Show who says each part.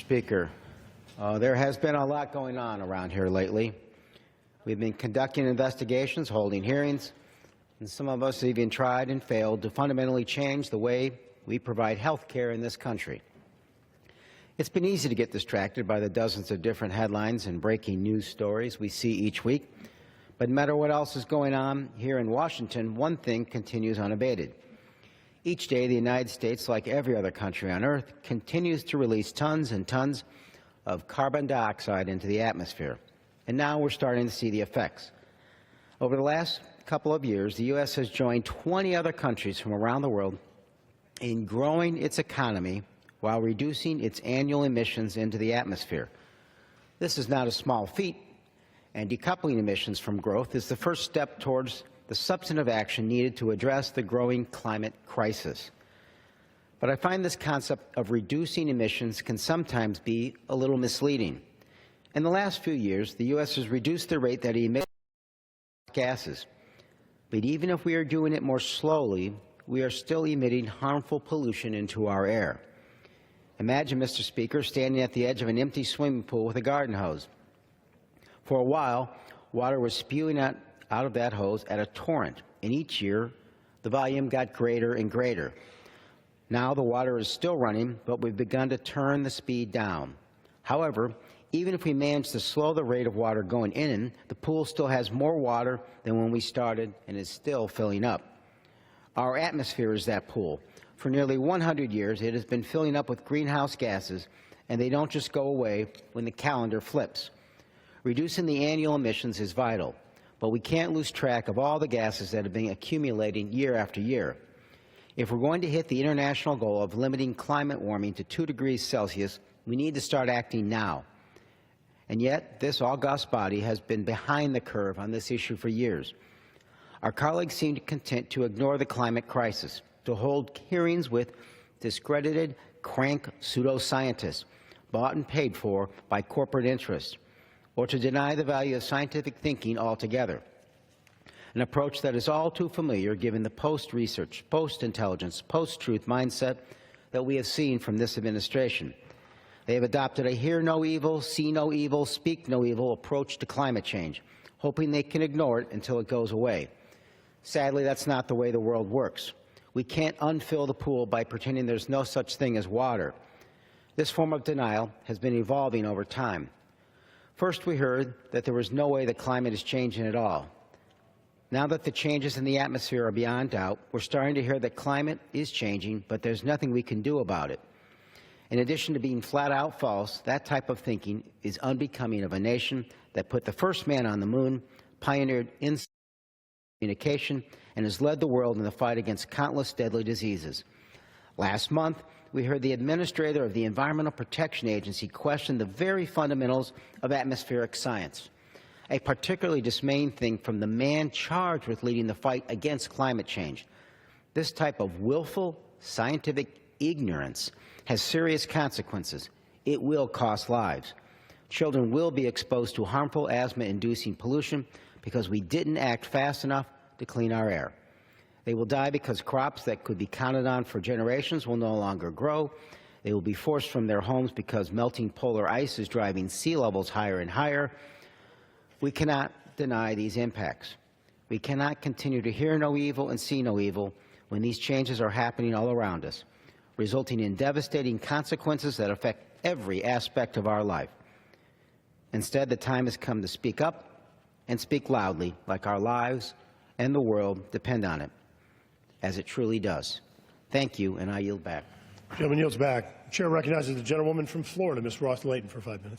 Speaker 1: Speaker, there has been a lot going on around here lately. We've been conducting investigations, holding hearings, and some of us have even tried and failed to fundamentally change the way we provide health care in this country. It's been easy to get distracted by the dozens of different headlines and breaking news stories we see each week. But no matter what else is going on here in Washington, one thing continues unabated. Each day, the United States, like every other country on Earth, continues to release tons and tons of carbon dioxide into the atmosphere. And now we're starting to see the effects. Over the last couple of years, the U.S. has joined 20 other countries from around the world in growing its economy while reducing its annual emissions into the atmosphere. This is not a small feat, and decoupling emissions from growth is the first step towards the substantive action needed to address the growing climate crisis. But I find this concept of reducing emissions can sometimes be a little misleading. In the last few years, the U.S. has reduced the rate that it emits gases. But even if we are doing it more slowly, we are still emitting harmful pollution into our air. Imagine, Mr. Speaker, standing at the edge of an empty swimming pool with a garden hose. For a while, water was spewing out of that hose at a torrent, and each year the volume got greater and greater. Now the water is still running, but we've begun to turn the speed down. However, even if we manage to slow the rate of water going in, the pool still has more water than when we started and is still filling up. Our atmosphere is that pool. For nearly 100 years, it has been filling up with greenhouse gases, and they don't just go away when the calendar flips. Reducing the annual emissions is vital, but we can't lose track of all the gases that have been accumulating year after year. If we're going to hit the international goal of limiting climate warming to 2 degrees Celsius, we need to start acting now. And yet, this august body has been behind the curve on this issue for years. Our colleagues seem content to ignore the climate crisis, to hold hearings with discredited, crank pseudoscientists bought and paid for by corporate interests, or to deny the value of scientific thinking altogether, an approach that is all too familiar given the post-research, post-intelligence, post-truth mindset that we have seen from this administration. They have adopted a hear no evil, see no evil, speak no evil approach to climate change, hoping they can ignore it until it goes away. Sadly, that's not the way the world works. We can't unfill the pool by pretending there's no such thing as water. This form of denial has been evolving over time. First, we heard that there was no way the climate is changing at all. Now that the changes in the atmosphere are beyond doubt, we're starting to hear that climate is changing, but there's nothing we can do about it. In addition to being flat-out false, that type of thinking is unbecoming of a nation that put the first man on the moon, pioneered communication, and has led the world in the fight against countless deadly diseases. Last month, we heard the administrator of the Environmental Protection Agency question the very fundamentals of atmospheric science, a particularly dismaying thing from the man charged with leading the fight against climate change. This type of willful scientific ignorance has serious consequences. It will cost lives. Children will be exposed to harmful asthma-inducing pollution because we didn't act fast enough to clean our air. They will die because crops that could be counted on for generations will no longer grow. They will be forced from their homes because melting polar ice is driving sea levels higher and higher. We cannot deny these impacts. We cannot continue to hear no evil and see no evil when these changes are happening all around us, resulting in devastating consequences that affect every aspect of our life. Instead, the time has come to speak up and speak loudly, like our lives and the world depend on it, as it truly does. Thank you, and I yield back.
Speaker 2: The gentleman yields back. The chair recognizes the gentlewoman from Florida, Ms. Ross Layton, for 5 minutes.